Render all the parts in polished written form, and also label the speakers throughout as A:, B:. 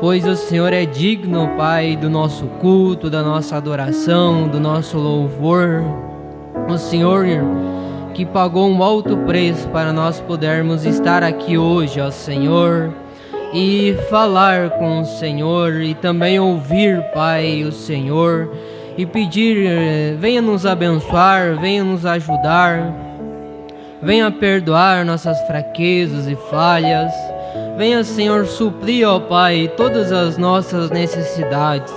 A: pois o Senhor é digno, Pai, do nosso culto, da nossa adoração, do nosso louvor. O Senhor que pagou um alto preço para nós podermos estar aqui hoje, ó Senhor, e falar com o Senhor e também ouvir, Pai, o Senhor e pedir, venha nos abençoar, venha nos ajudar, venha perdoar nossas fraquezas e falhas. Venha, Senhor, suprir, ó Pai, todas as nossas necessidades.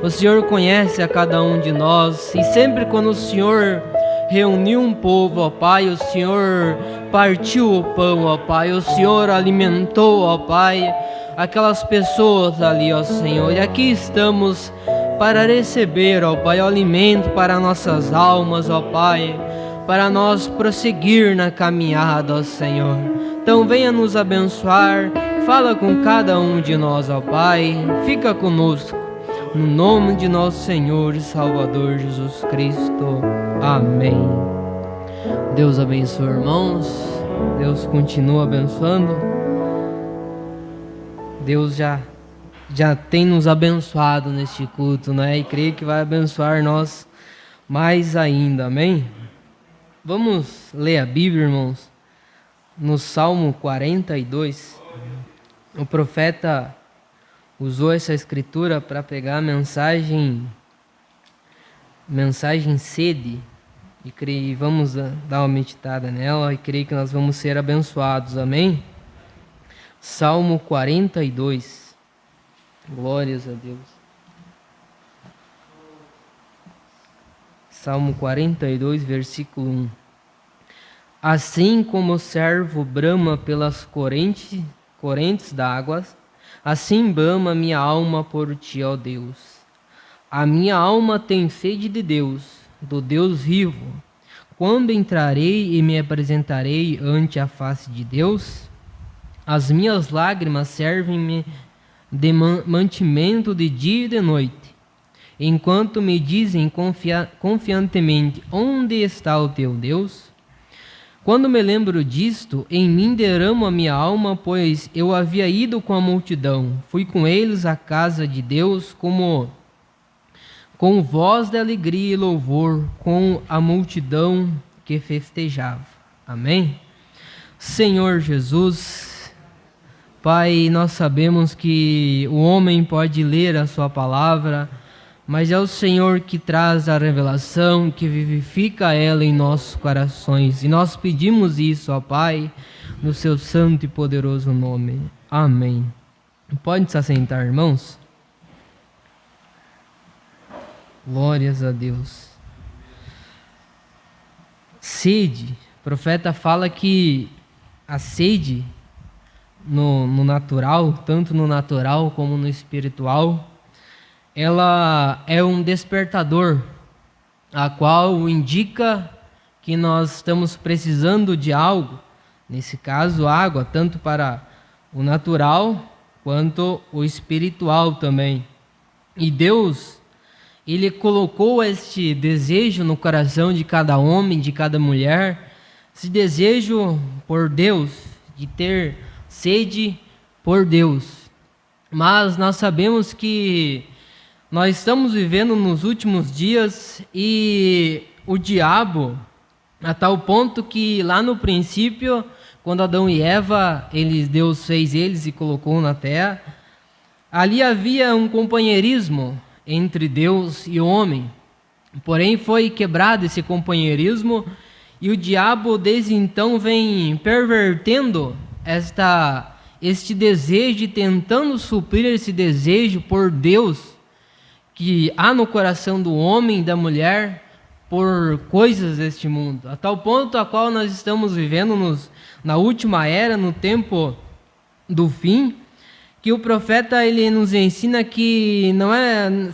A: O Senhor conhece a cada um de nós e sempre quando o Senhor reuniu um povo, ó Pai, o Senhor partiu o pão, ó Pai, o Senhor alimentou, ó Pai, aquelas pessoas ali, ó Senhor. E aqui estamos para receber, ó Pai, o alimento para nossas almas, ó Pai, para nós prosseguir na caminhada, ó Senhor. Então venha nos abençoar, fala com cada um de nós, ó Pai, fica conosco, no nome de nosso Senhor e Salvador Jesus Cristo. Amém. Deus abençoe, irmãos, Deus continua abençoando, Deus já tem nos abençoado neste culto, né? E creio que vai abençoar nós mais ainda, amém? Vamos ler a Bíblia, irmãos. No Salmo 42, o profeta usou essa escritura para pegar a mensagem sede, e vamos dar uma meditada nela, e creio que nós vamos ser abençoados, amém? Salmo 42, glórias a Deus. Salmo 42, versículo 1. Assim como o servo brama pelas correntes d'águas, assim brama minha alma por ti, ó Deus. A minha alma tem sede de Deus, do Deus vivo. Quando entrarei e me apresentarei ante a face de Deus? As minhas lágrimas servem-me de mantimento de dia e de noite, enquanto me dizem confiantemente: onde está o teu Deus? Quando me lembro disto, em mim derramo a minha alma, pois eu havia ido com a multidão. Fui com eles à casa de Deus com voz de alegria e louvor, com a multidão que festejava. Amém? Senhor Jesus, Pai, nós sabemos que o homem pode ler a sua palavra, mas é o Senhor que traz a revelação, que vivifica ela em nossos corações. E nós pedimos isso, ó Pai, no seu santo e poderoso nome. Amém. Pode se assentar, irmãos? Glórias a Deus. Sede. O profeta fala que a sede no natural, tanto no natural como no espiritual, ela é um despertador, a qual indica que nós estamos precisando de algo, nesse caso água, tanto para o natural quanto o espiritual também. E Deus, Ele colocou este desejo no coração de cada homem, de cada mulher, esse desejo por Deus, de ter sede por Deus. Mas nós sabemos que nós estamos vivendo nos últimos dias e o diabo, a tal ponto que lá no princípio, quando Adão e Eva, Deus fez eles e colocou na terra, ali havia um companheirismo entre Deus e o homem. Porém foi quebrado esse companheirismo e o diabo desde então vem pervertendo este desejo e tentando suprir esse desejo por Deus que há no coração do homem e da mulher por coisas deste mundo, a tal ponto a qual nós estamos vivendo na última era, no tempo do fim, que o profeta ele nos ensina que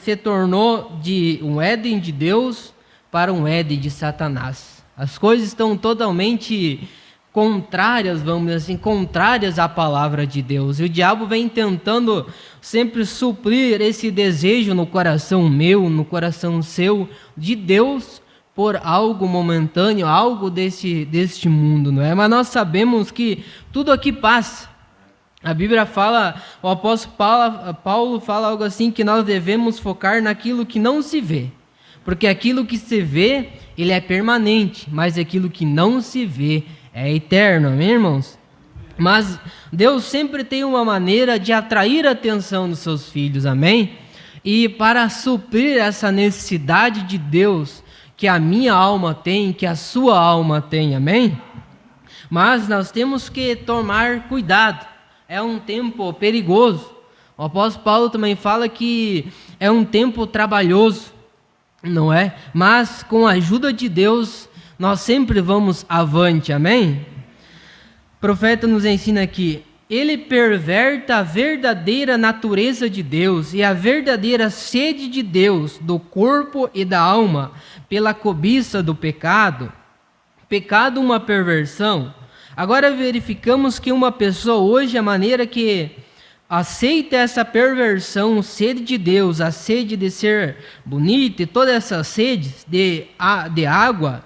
A: se tornou de um Éden de Deus para um Éden de Satanás. As coisas estão totalmente contrárias, vamos dizer assim, contrárias à palavra de Deus. E o diabo vem tentando sempre suprir esse desejo no coração meu, no coração seu, de Deus, por algo momentâneo, algo deste mundo, não é? Mas nós sabemos que tudo aqui passa. A Bíblia fala, o apóstolo Paulo fala algo assim, que nós devemos focar naquilo que não se vê. Porque aquilo que se vê, ele é permanente, mas aquilo que não se vê é eterno, amém, irmãos? Mas Deus sempre tem uma maneira de atrair a atenção dos seus filhos, amém? E para suprir essa necessidade de Deus, que a minha alma tem, que a sua alma tem, amém? Mas nós temos que tomar cuidado, é um tempo perigoso. O apóstolo Paulo também fala que é um tempo trabalhoso, não é? Mas com a ajuda de Deus, nós sempre vamos avante, amém? O profeta nos ensina aqui: ele perverta a verdadeira natureza de Deus e a verdadeira sede de Deus do corpo e da alma pela cobiça do pecado. Pecado, uma perversão. Agora verificamos que uma pessoa hoje, a maneira que aceita essa perversão, sede de Deus, a sede de ser bonita e todas essas sedes de água,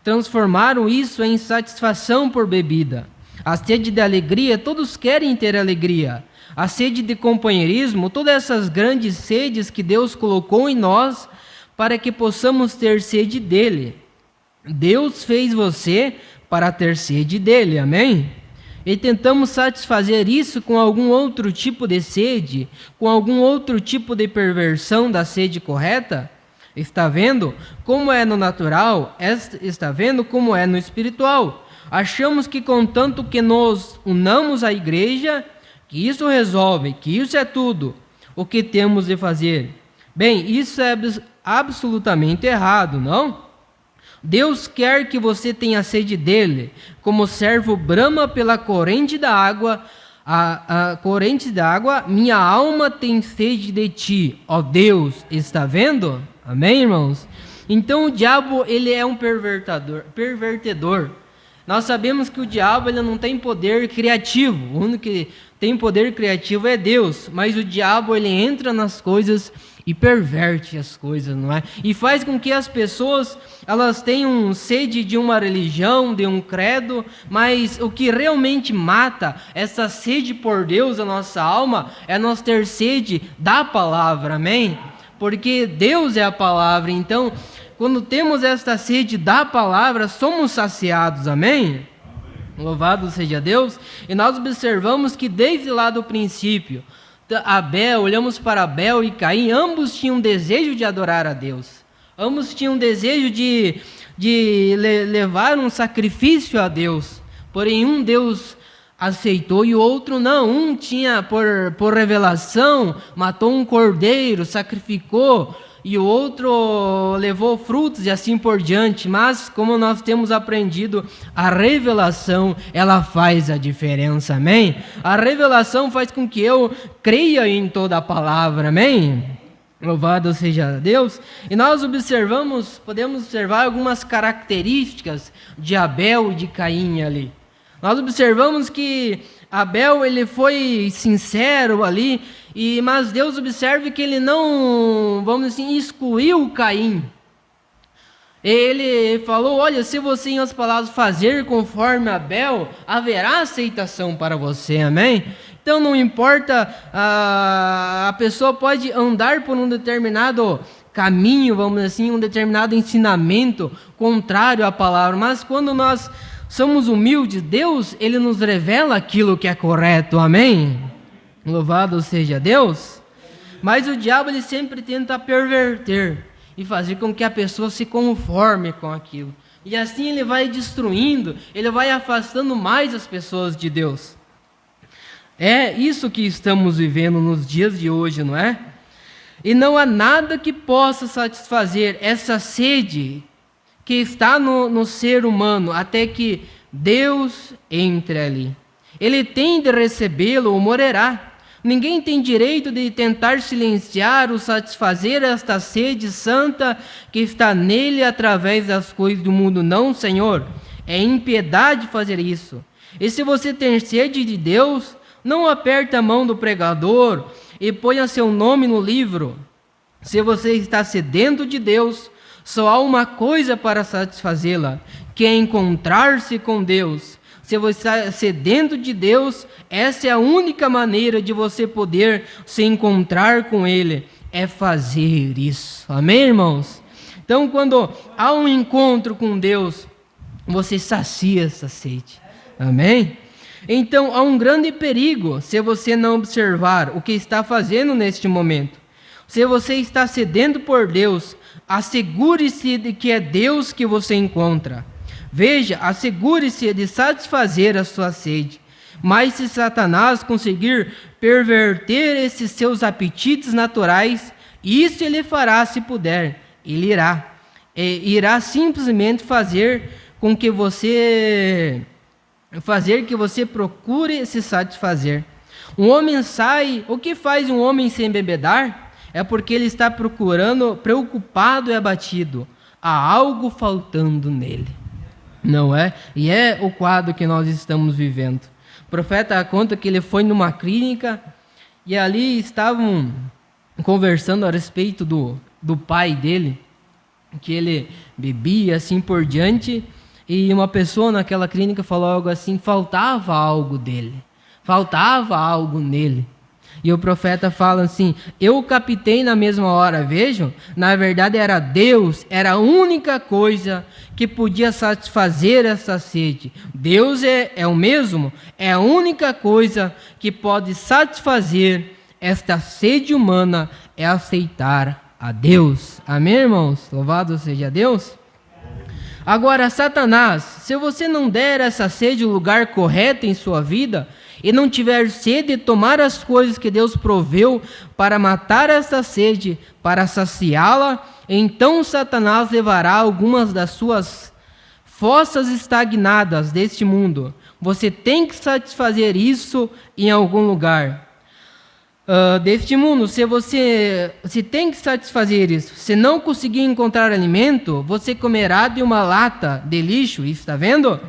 A: transformaram isso em satisfação por bebida. A sede de alegria, todos querem ter alegria. A sede de companheirismo, todas essas grandes sedes que Deus colocou em nós para que possamos ter sede dele. Deus fez você para ter sede dele, amém? E tentamos satisfazer isso com algum outro tipo de sede, com algum outro tipo de perversão da sede correta? Está vendo como é no natural? Está vendo como é no espiritual? Achamos que contanto que nos unamos à igreja, que isso resolve, que isso é tudo o que temos de fazer. Bem, isso é absolutamente errado, não? Deus quer que você tenha sede dele, como o servo brama pela corrente da água, a corrente da água, minha alma tem sede de ti, ó Deus. Está vendo? Amém, irmãos? Então o diabo, ele é um pervertedor. Nós sabemos que o diabo, ele não tem poder criativo. O único que tem poder criativo é Deus, mas o diabo, ele entra nas coisas e perverte as coisas, não é? E faz com que as pessoas, elas tenham sede de uma religião, de um credo, mas o que realmente mata essa sede por Deus, a nossa alma, é nós ter sede da palavra, amém? Porque Deus é a palavra, então, quando temos esta sede da palavra, somos saciados, amém? Louvado seja Deus. E nós observamos que desde lá do princípio, Abel, olhamos para Abel e Caim, ambos tinham desejo de adorar a Deus. Ambos tinham desejo de levar um sacrifício a Deus. Porém, um Deus aceitou e o outro não. Um tinha por revelação, matou um cordeiro, sacrificou, e o outro levou frutos e assim por diante. Mas, como nós temos aprendido, a revelação, ela faz a diferença, amém? A revelação faz com que eu creia em toda a palavra, amém? Louvado seja Deus. E nós podemos observar algumas características de Abel e de Caim ali. Nós observamos que Abel, ele foi sincero ali, mas Deus observa que ele não, vamos assim, excluiu Caim. Ele falou: olha, se você, em outras palavras, fazer conforme Abel, haverá aceitação para você, amém? Então não importa, a pessoa pode andar por um determinado caminho, vamos dizer assim, um determinado ensinamento contrário à palavra, mas quando nós somos humildes, Deus, ele nos revela aquilo que é correto, amém? Louvado seja Deus. Mas o diabo, ele sempre tenta perverter e fazer com que a pessoa se conforme com aquilo. E assim ele vai destruindo, ele vai afastando mais as pessoas de Deus. É isso que estamos vivendo nos dias de hoje, não é? E não há nada que possa satisfazer essa sede que está no ser humano, até que Deus entre ali. Ele tem de recebê-lo ou morrerá. Ninguém tem direito de tentar silenciar ou satisfazer esta sede santa que está nele através das coisas do mundo. Não, Senhor, é impiedade fazer isso. E se você tem sede de Deus, não aperte a mão do pregador e ponha seu nome no livro. Se você está sedento de Deus, só há uma coisa para satisfazê-la, que é encontrar-se com Deus. se você está sedento de Deus, essa é a única maneira de você poder se encontrar com Ele, é fazer isso. Amém, irmãos? Então, quando há um encontro com Deus, você sacia essa sede. Amém? Então, há um grande perigo se você não observar o que está fazendo neste momento. Se você está sedento por Deus, assegure-se de que é Deus que você encontra. Veja, assegure-se de satisfazer a sua sede. Mas se Satanás conseguir perverter esses seus apetites naturais, isso ele fará se puder. Ele irá simplesmente fazer que você procure se satisfazer. Um homem sai, o que faz um homem se embebedar? É porque ele está preocupado e abatido. Há algo faltando nele. Não é? E é o quadro que nós estamos vivendo. O profeta conta que ele foi numa clínica e ali estavam conversando a respeito do pai dele, que ele bebia assim por diante, e uma pessoa naquela clínica falou algo assim, faltava algo dele, faltava algo nele. E o profeta fala assim, eu captei na mesma hora, vejam, na verdade era Deus, era a única coisa que podia satisfazer essa sede. Deus é o mesmo, é a única coisa que pode satisfazer esta sede humana, é aceitar a Deus. Amém, irmãos? Louvado seja Deus. Agora, Satanás, se você não der essa sede o lugar correto em sua vida, e não tiver sede de tomar as coisas que Deus proveu para matar essa sede, para saciá-la, então Satanás levará algumas das suas fossas estagnadas deste mundo. Você tem que satisfazer isso em algum lugar deste mundo. Se tem que satisfazer isso. Se não conseguir encontrar alimento, você comerá de uma lata de lixo. Isso está vendo?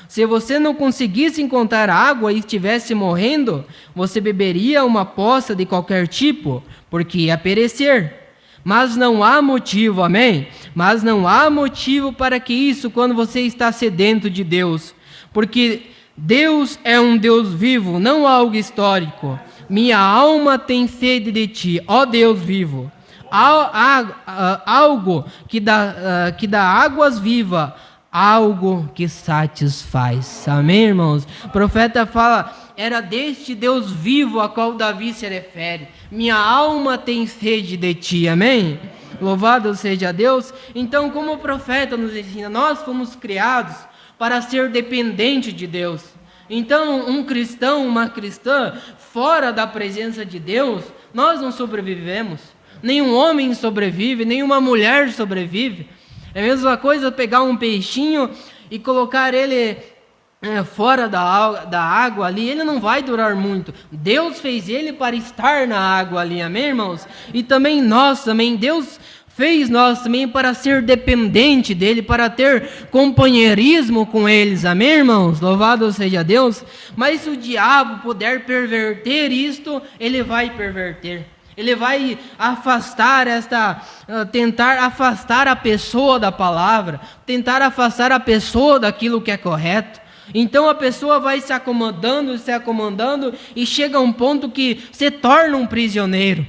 A: Se você não conseguisse encontrar água e estivesse morrendo, você beberia uma poça de qualquer tipo, porque ia perecer. Mas não há motivo, amém? Mas não há motivo para que isso quando você está sedento de Deus. Porque Deus é um Deus vivo, não algo histórico. Minha alma tem sede de ti, ó Deus vivo. Algo que dá águas vivas, algo que satisfaz. Amém, irmãos? O profeta fala, era deste Deus vivo a qual Davi se refere. Minha alma tem sede de ti. Amém? Louvado seja Deus. Então, como o profeta nos ensina, nós fomos criados para ser dependente de Deus. Então, um cristão, uma cristã, fora da presença de Deus, nós não sobrevivemos. Nenhum homem sobrevive, nenhuma mulher sobrevive. É a mesma coisa pegar um peixinho e colocar ele fora da água ali, ele não vai durar muito. Deus fez ele para estar na água ali, amém, irmãos? E também Deus fez nós também para ser dependente dele, para ter companheirismo com eles, amém, irmãos? Louvado seja Deus. Mas se o diabo puder perverter isto, ele vai perverter. Ele vai tentar afastar a pessoa da palavra, tentar afastar a pessoa daquilo que é correto. Então a pessoa vai se acomodando e chega a um ponto que se torna um prisioneiro.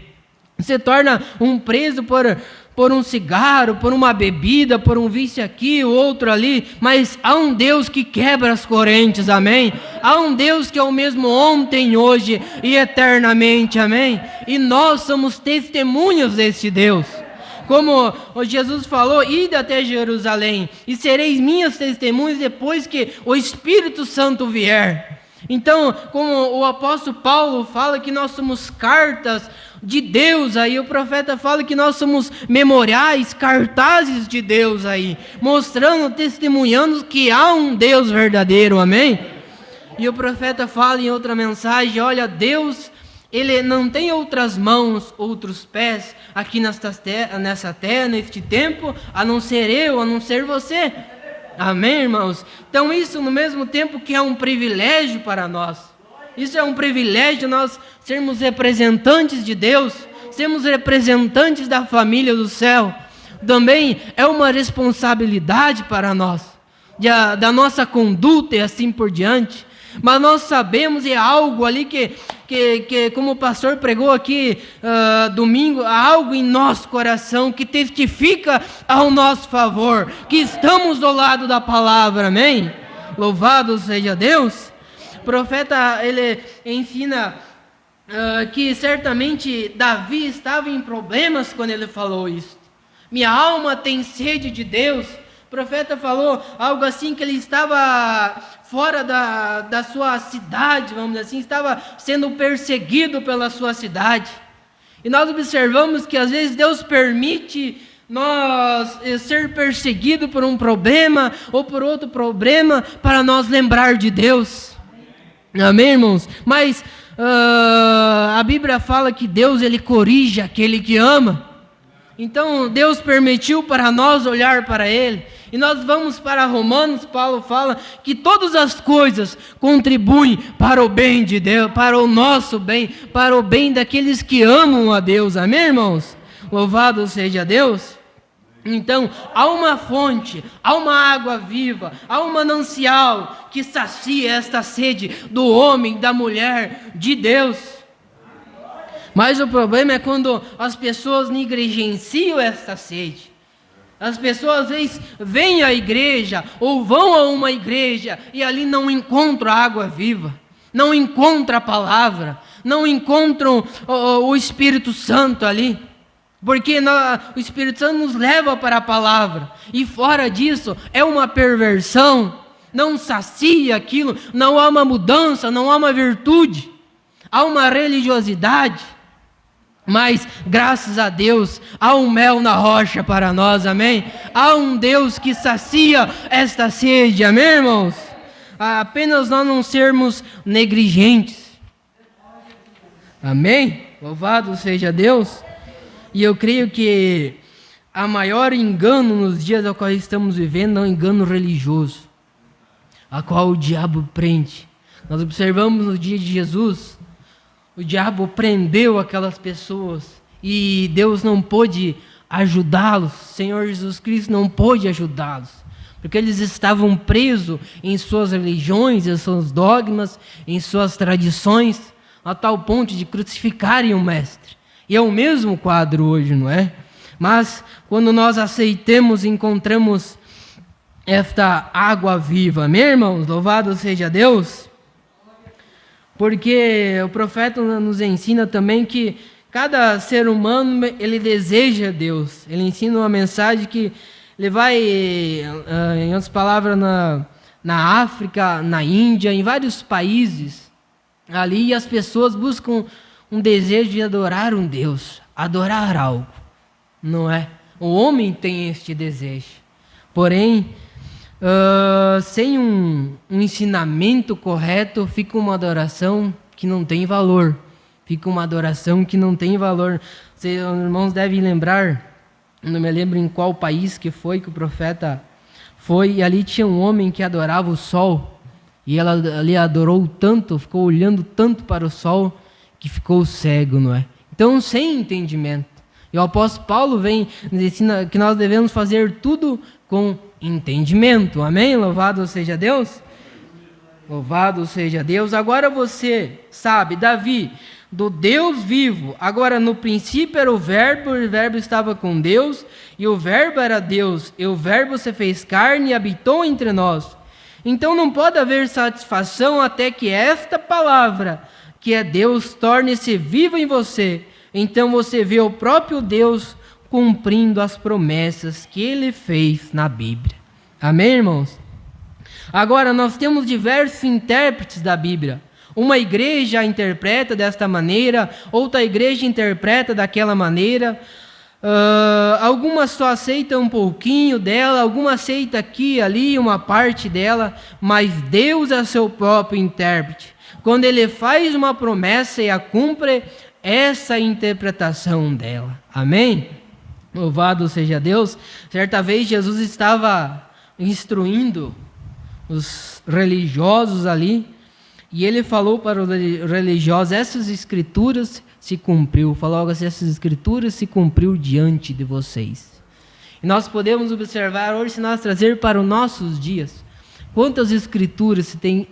A: Se torna um preso por um cigarro, por uma bebida, por um vício aqui, o outro ali, mas há um Deus que quebra as correntes, amém? Há um Deus que é o mesmo ontem, hoje e eternamente, amém? E nós somos testemunhas deste Deus. Como Jesus falou, ide até Jerusalém e sereis minhas testemunhas depois que o Espírito Santo vier. Então, como o apóstolo Paulo fala que nós somos cartas de Deus aí, o profeta fala que nós somos memoriais, cartazes de Deus aí, mostrando, testemunhando que há um Deus verdadeiro, amém? E o profeta fala em outra mensagem, olha, Deus, ele não tem outras mãos, outros pés aqui nessa terra, neste tempo, a não ser eu, a não ser você. Amém, irmãos? Então isso no mesmo tempo que é um privilégio para nós. Isso é um privilégio nós sermos representantes de Deus, sermos representantes da família do céu. Também é uma responsabilidade para nós. da nossa conduta e assim por diante. Mas nós sabemos, e é algo ali que como o pastor pregou aqui domingo, há algo em nosso coração que testifica ao nosso favor, que estamos do lado da palavra, amém? Louvado seja Deus. O profeta, ele ensina que certamente Davi estava em problemas quando ele falou isso. Minha alma tem sede de Deus. O profeta falou algo assim, que ele estava fora da sua cidade, vamos dizer assim, estava sendo perseguido pela sua cidade. E nós observamos que às vezes Deus permite nós ser perseguido por um problema ou por outro problema para nós lembrar de Deus. Amém, irmãos? Mas a Bíblia fala que Deus, ele corrige aquele que ama. Então Deus permitiu para nós olhar para Ele. E nós vamos para Romanos, Paulo fala que todas as coisas contribuem para o bem de Deus, para o nosso bem, para o bem daqueles que amam a Deus. Amém, irmãos? Louvado seja Deus. Então, há uma fonte, há uma água viva, há um manancial que sacia esta sede do homem, da mulher, de Deus. Mas o problema é quando as pessoas negligenciam esta sede. As pessoas às vezes vêm à igreja ou vão a uma igreja e ali não encontram a água viva, não encontram a palavra, não encontram o Espírito Santo ali. Porque o Espírito Santo nos leva para a palavra. E fora disso, é uma perversão. Não sacia aquilo. Não há uma mudança, não há uma virtude. Há uma religiosidade. Mas, graças a Deus, há um mel na rocha para nós, amém? Há um Deus que sacia esta sede, amém, irmãos? Apenas nós não sermos negligentes. Amém? Louvado seja Deus. E eu creio que a maior engano nos dias ao qual estamos vivendo é um engano religioso, a qual o diabo prende. Nós observamos no dia de Jesus, o diabo prendeu aquelas pessoas e Deus não pôde ajudá-los, o Senhor Jesus Cristo não pôde ajudá-los, porque eles estavam presos em suas religiões, em seus dogmas, em suas tradições, a tal ponto de crucificarem o Mestre. E é o mesmo quadro hoje, não é? Mas quando nós aceitamos, encontramos esta água viva. Amém, irmãos? Louvado seja Deus. Porque o profeta nos ensina também que cada ser humano, ele deseja Deus. Ele ensina uma mensagem que ele vai, em outras palavras, na África, na Índia, em vários países. Ali as pessoas buscam um desejo de adorar um Deus, adorar algo, não é? O homem tem este desejo, porém, sem um ensinamento correto, fica uma adoração que não tem valor, fica uma adoração que não tem valor. Vocês, irmãos, devem lembrar, não me lembro em qual país que foi que o profeta foi, e ali tinha um homem que adorava o sol, e ela ali adorou tanto, ficou olhando tanto para o sol, que ficou cego, não é? Então, sem entendimento. E o apóstolo Paulo vem nos ensina que nós devemos fazer tudo com entendimento. Amém? Louvado seja Deus. Louvado seja Deus. Agora você sabe, Davi, do Deus vivo. Agora, no princípio era o verbo estava com Deus, e o verbo era Deus, e o verbo se fez carne e habitou entre nós. Então, não pode haver satisfação até que esta palavra, que é Deus, torne-se viva em você. Então você vê o próprio Deus cumprindo as promessas que Ele fez na Bíblia. Amém, irmãos? Agora, nós temos diversos intérpretes da Bíblia. Uma igreja interpreta desta maneira, outra igreja interpreta daquela maneira. Algumas só aceitam um pouquinho dela, algumas aceitam aqui, ali, uma parte dela, mas Deus é seu próprio intérprete. Quando Ele faz uma promessa e a cumpre, essa é a interpretação dela. Amém? Louvado seja Deus. Certa vez Jesus estava instruindo os religiosos ali, e Ele falou para os religiosos, essas escrituras se cumpriu. Falou algo assim, essas escrituras se cumpriu diante de vocês. E nós podemos observar hoje, se nós trazer para os nossos dias, Quantas escrituras se tem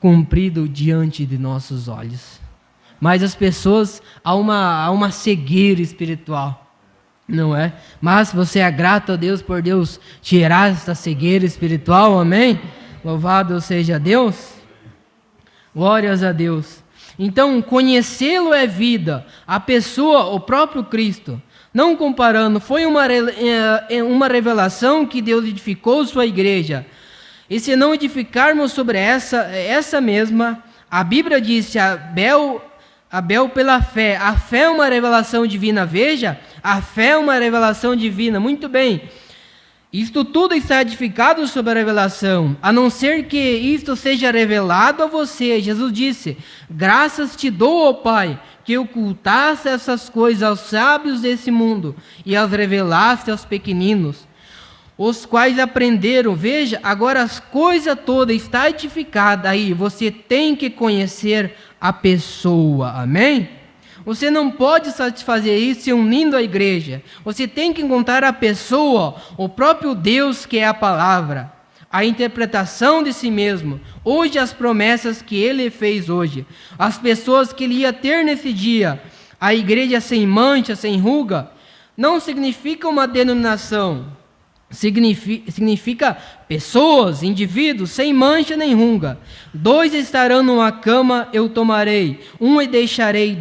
A: cumprido diante de nossos olhos? Mas as pessoas, há uma cegueira espiritual, não é? Mas você é grato a Deus por Deus tirar essa cegueira espiritual, amém? Louvado seja Deus. Glórias a Deus. Então, conhecê-lo é vida. A pessoa, o próprio Cristo, não comparando, foi uma revelação que Deus edificou sua igreja. E se não edificarmos sobre essa mesma, a Bíblia disse, Abel pela fé. A fé é uma revelação divina. Veja, a fé é uma revelação divina. Muito bem. Isto tudo está edificado sobre a revelação, a não ser que isto seja revelado a você. Jesus disse, graças te dou, ó Pai, que ocultaste essas coisas aos sábios desse mundo e as revelaste aos pequeninos, os quais aprenderam. Veja, agora as coisas todas estão edificadas aí. Você tem que conhecer a pessoa, amém? Você não pode satisfazer isso se unindo a igreja. Você tem que encontrar a pessoa, o próprio Deus que é a palavra, a interpretação de si mesmo. Hoje as promessas que ele fez hoje, as pessoas que ele ia ter nesse dia, a igreja sem mancha, sem ruga, não significa uma denominação. Significa pessoas, indivíduos, sem mancha nem ruga. 2 estarão numa cama, eu tomarei. 1 e deixarei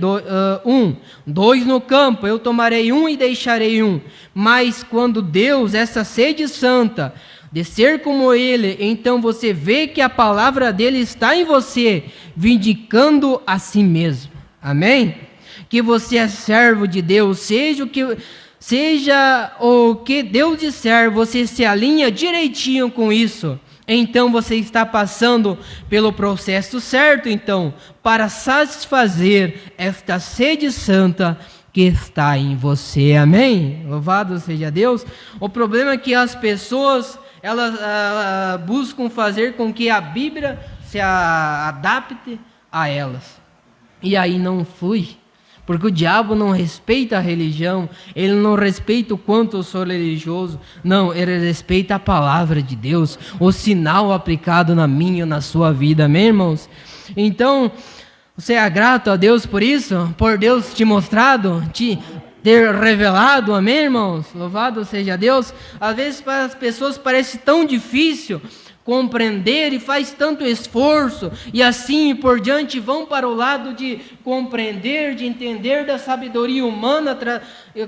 A: 2 no campo, eu tomarei 1 e deixarei 1. Mas quando Deus, essa sede santa, de ser como Ele, então você vê que a palavra dele está em você, vindicando a si mesmo. Amém? Que você é servo de Deus, seja o que Deus disser, você se alinha direitinho com isso. Então você está passando pelo processo certo, então, para satisfazer esta sede santa que está em você. Amém? Louvado seja Deus. O problema é que as pessoas, elas buscam fazer com que a Bíblia se adapte a elas. E aí não flui. Porque o diabo não respeita a religião, ele não respeita o quanto eu sou religioso, não, ele respeita a palavra de Deus, o sinal aplicado na minha e na sua vida, amém, irmãos? Então, você é grato a Deus por isso? Por Deus te mostrado, te ter revelado, amém, irmãos? Louvado seja Deus. Às vezes para as pessoas parece tão difícil compreender e faz tanto esforço, e assim por diante vão para o lado de compreender, de entender da sabedoria humana,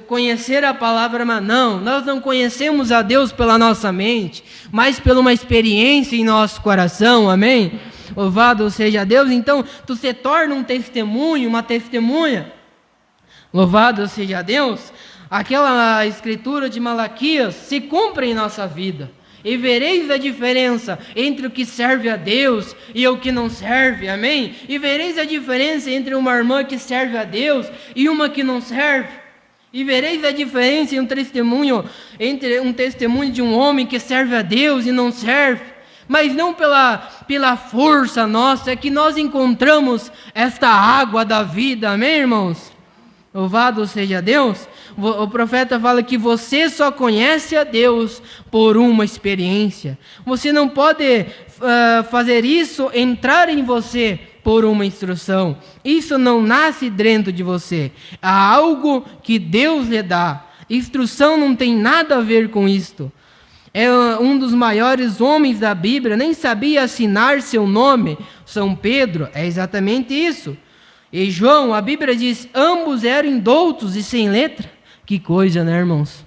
A: conhecer a palavra, mas não, nós não conhecemos a Deus pela nossa mente, mas pela uma experiência em nosso coração, amém? Louvado seja Deus. Então, tu se torna um testemunho, uma testemunha, louvado seja Deus. Aquela escritura de Malaquias se cumpre em nossa vida. E vereis a diferença entre o que serve a Deus e o que não serve, amém? E vereis a diferença entre uma irmã que serve a Deus e uma que não serve. E vereis a diferença entre um testemunho de um homem que serve a Deus e não serve. Mas não pela força nossa, é que nós encontramos esta água da vida, amém, irmãos? Louvado seja Deus. O profeta fala que você só conhece a Deus por uma experiência. Você não pode fazer isso entrar em você por uma instrução. Isso não nasce dentro de você. Há algo que Deus lhe dá. Instrução não tem nada a ver com isto. É um dos maiores homens da Bíblia, nem sabia assinar seu nome, São Pedro. É exatamente isso. E João, a Bíblia diz, ambos eram doutos e sem letra. Que coisa, né, irmãos?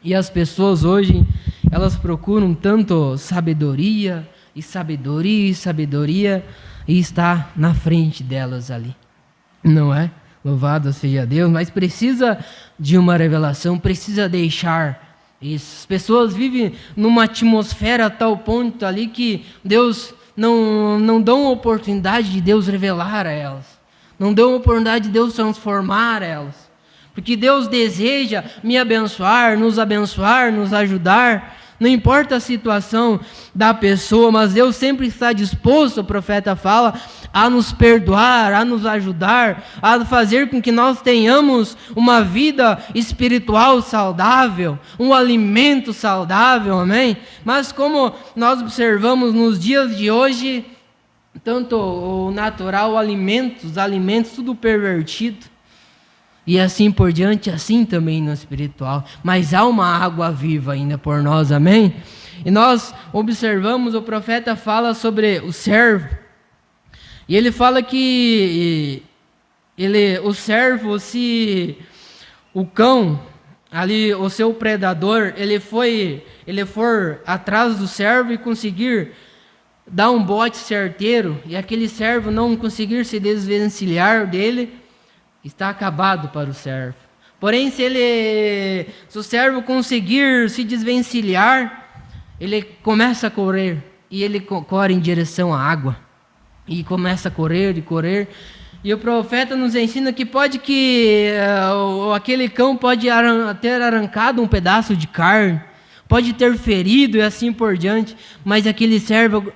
A: E as pessoas hoje, elas procuram tanto sabedoria, e está na frente delas ali. Não é? Louvado seja Deus, mas precisa de uma revelação, precisa deixar isso. As pessoas vivem numa atmosfera a tal ponto ali que Deus não dão oportunidade de Deus revelar a elas. Não deu oportunidade de Deus transformar elas. Porque Deus deseja me abençoar, nos ajudar. não importa a situação da pessoa, mas Deus sempre está disposto, o profeta fala, a nos perdoar, a nos ajudar, a fazer com que nós tenhamos uma vida espiritual saudável, um alimento saudável, amém? Mas como nós observamos nos dias de hoje, tanto o natural, os alimentos, tudo pervertido, e assim por diante, assim também no espiritual. Mas há uma água viva ainda por nós, amém? E nós observamos, o profeta fala sobre o servo. E ele fala que o servo, se o cão, ali, o seu predador, ele for atrás do servo e conseguir dar um bote certeiro, e aquele servo não conseguir se desvencilhar dele, está acabado para o servo. Porém, se o servo conseguir se desvencilhar, ele começa a correr, e ele corre em direção à água, e começa a correr e correr. E o profeta nos ensina que aquele cão pode ter arrancado um pedaço de carne, pode ter ferido e assim por diante, mas aquele servo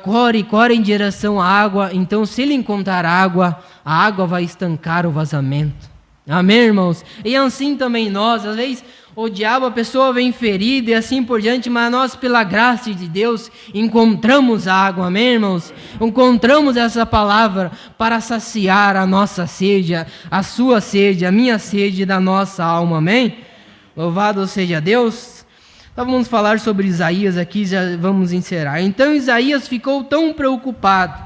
A: corre em direção à água. Então, se ele encontrar água, a água vai estancar o vazamento. Amém, irmãos? E assim também nós, às vezes o diabo, a pessoa vem ferida e assim por diante, mas nós, pela graça de Deus, encontramos água, amém, irmãos? Encontramos essa palavra para saciar a nossa sede, a sua sede, a minha sede da nossa alma, amém? Louvado seja Deus. Então vamos falar sobre Isaías aqui, já vamos encerrar. Então Isaías ficou tão preocupado.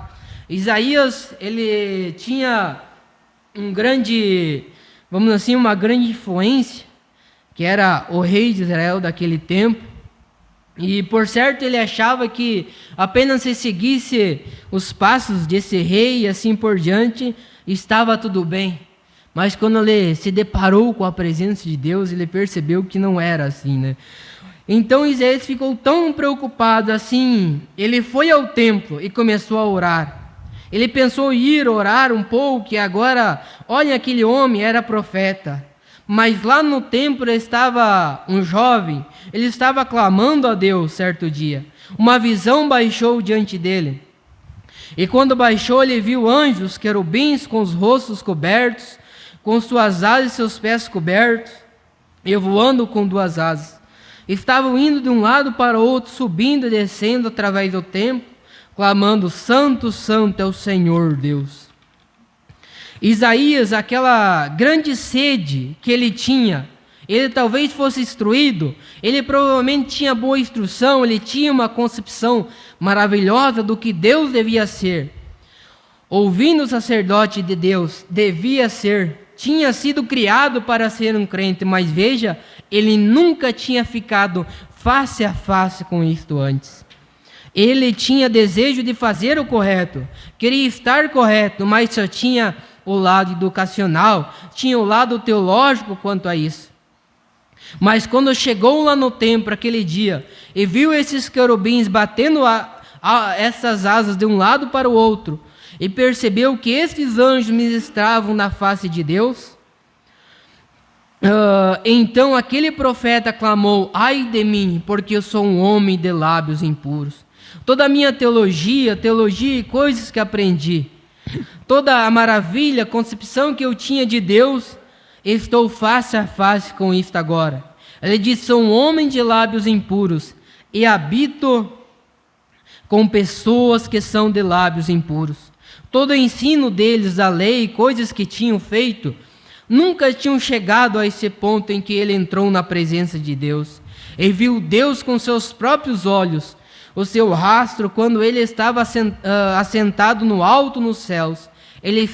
A: Isaías, ele tinha uma grande influência, que era o rei de Israel daquele tempo. E por certo ele achava que apenas se seguisse os passos desse rei e assim por diante, estava tudo bem. Mas quando ele se deparou com a presença de Deus, ele percebeu que não era assim, né? Então Isaías ficou tão preocupado assim, ele foi ao templo e começou a orar. Ele pensou em ir orar um pouco, e agora, olha, aquele homem era profeta. Mas lá no templo estava um jovem, ele estava clamando a Deus certo dia. Uma visão baixou diante dele. E quando baixou, ele viu anjos, querubins, com os rostos cobertos, com suas asas e seus pés cobertos, e voando com duas asas. Estavam indo de um lado para o outro, subindo e descendo através do templo, clamando: Santo, Santo é o Senhor Deus. Isaías, aquela grande sede que ele tinha, ele talvez fosse instruído, ele provavelmente tinha boa instrução, ele tinha uma concepção maravilhosa do que Deus devia ser. Ouvindo o sacerdote de Deus, tinha sido criado para ser um crente, mas veja, ele nunca tinha ficado face a face com isto antes. Ele tinha desejo de fazer o correto, queria estar correto, mas só tinha o lado educacional, tinha o lado teológico quanto a isso. Mas quando chegou lá no templo aquele dia e viu esses querubins batendo essas asas de um lado para o outro, e percebeu que esses anjos ministravam na face de Deus, então aquele profeta clamou: ai de mim, porque eu sou um homem de lábios impuros. Toda a minha teologia e coisas que aprendi, toda a maravilha, a concepção que eu tinha de Deus, estou face a face com isto agora. Ele diz: sou um homem de lábios impuros e habito com pessoas que são de lábios impuros. Todo o ensino deles, da lei, coisas que tinham feito, nunca tinham chegado a esse ponto em que ele entrou na presença de Deus e viu Deus com seus próprios olhos, o seu rastro, quando ele estava assentado no alto nos céus. Ele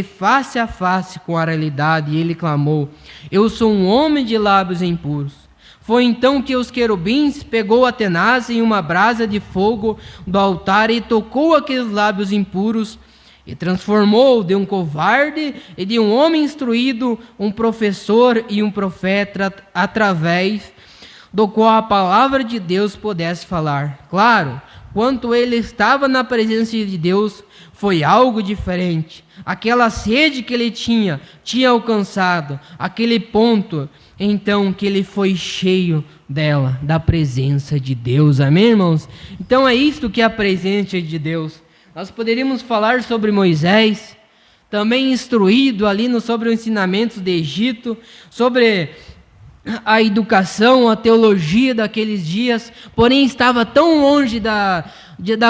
A: face a face com a realidade, e ele clamou: eu sou um homem de lábios impuros. Foi então que os querubins pegou a tenaz em uma brasa de fogo do altar e tocou aqueles lábios impuros, e transformou de um covarde e de um homem instruído um professor e um profeta, através do qual a palavra de Deus pudesse falar. Claro, quanto ele estava na presença de Deus, foi algo diferente. Aquela sede que ele tinha alcançado aquele ponto então que ele foi cheio dela, da presença de Deus. Amém, irmãos? Então é isto que é a presença de Deus. Nós poderíamos falar sobre Moisés, também instruído ali sobre os ensinamentos do Egito, sobre a educação, a teologia daqueles dias, porém estava tão longe da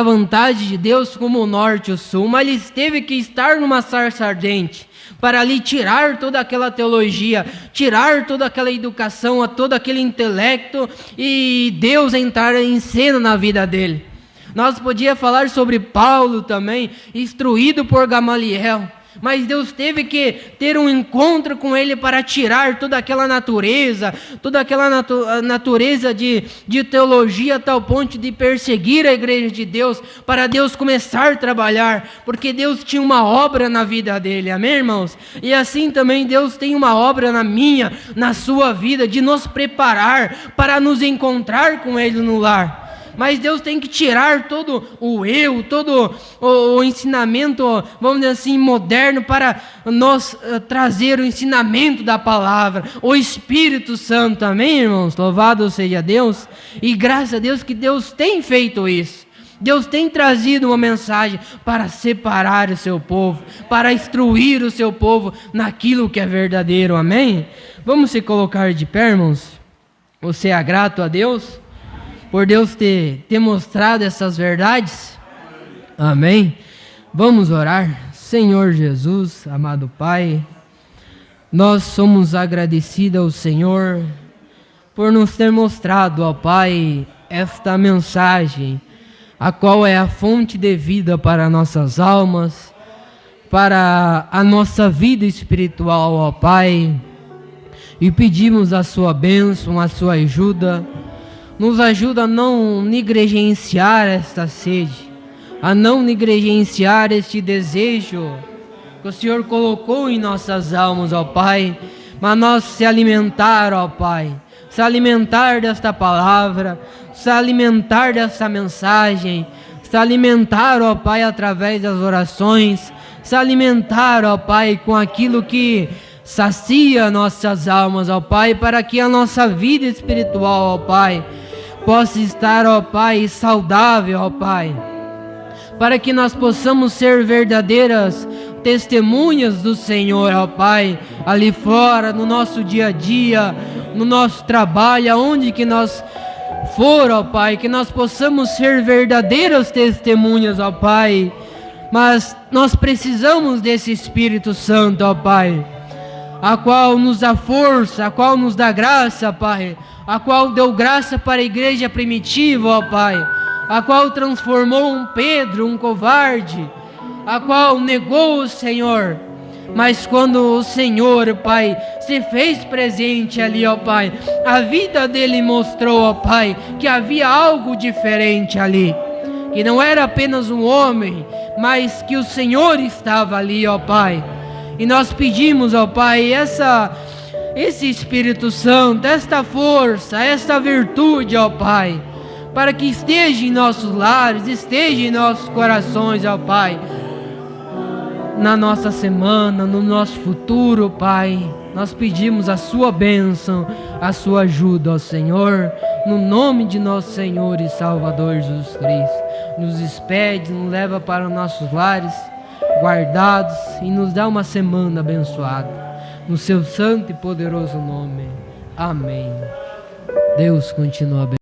A: vontade de Deus como o norte e o sul, mas ele teve que estar numa sarça ardente, para ali tirar toda aquela teologia, tirar toda aquela educação, todo aquele intelecto, e Deus entrar em cena na vida dele. Nós podíamos falar sobre Paulo também, instruído por Gamaliel, mas Deus teve que ter um encontro com ele para tirar toda aquela natureza de teologia a tal ponto de perseguir a igreja de Deus, para Deus começar a trabalhar, porque Deus tinha uma obra na vida dele, amém, irmãos? E assim também Deus tem uma obra na minha, na sua vida, de nos preparar para nos encontrar com ele no lar. Mas Deus tem que tirar todo o eu, todo o ensinamento, vamos dizer assim, moderno, para nós trazer o ensinamento da palavra, o Espírito Santo, amém, irmãos? Louvado seja Deus, e graças a Deus que Deus tem feito isso. Deus tem trazido uma mensagem para separar o seu povo, para instruir o seu povo naquilo que é verdadeiro, amém? Vamos se colocar de pé, irmãos? Você é grato a Deus por Deus ter mostrado essas verdades? Amém? Vamos orar. Senhor Jesus, amado Pai, nós somos agradecidos ao Senhor por nos ter mostrado, ó Pai, esta mensagem, a qual é a fonte de vida para nossas almas, para a nossa vida espiritual, ó Pai, e pedimos a sua bênção, a sua ajuda. Nos ajuda a não negligenciar esta sede, a não negligenciar este desejo que o Senhor colocou em nossas almas, ó Pai, mas nós se alimentar, ó Pai, se alimentar desta palavra, se alimentar desta mensagem, se alimentar, ó Pai, através das orações, se alimentar, ó Pai, com aquilo que sacia nossas almas, ó Pai, para que a nossa vida espiritual, ó Pai, possa estar, ó Pai, saudável, ó Pai, para que nós possamos ser verdadeiras testemunhas do Senhor, ó Pai, ali fora, no nosso dia a dia, no nosso trabalho, aonde que nós for, ó Pai, que nós possamos ser verdadeiras testemunhas, ó Pai, mas nós precisamos desse Espírito Santo, ó Pai, a qual nos dá força, a qual nos dá graça, Pai, a qual deu graça para a igreja primitiva, ó Pai, a qual transformou um Pedro, um covarde, a qual negou o Senhor, mas quando o Senhor, Pai, se fez presente ali, ó Pai, a vida dele mostrou, ó Pai, que havia algo diferente ali, que não era apenas um homem, mas que o Senhor estava ali, ó Pai, e nós pedimos, ó Pai, esse Espírito Santo, esta força, esta virtude, ó Pai, para que esteja em nossos lares, esteja em nossos corações, ó Pai, na nossa semana, no nosso futuro, Pai. Nós pedimos a sua bênção, a sua ajuda, ó Senhor, no nome de nosso Senhor e Salvador Jesus Cristo. Nos despede, nos leva para os nossos lares, guardados, e nos dá uma semana abençoada. No seu santo e poderoso nome. Amém. Deus continua abençoando.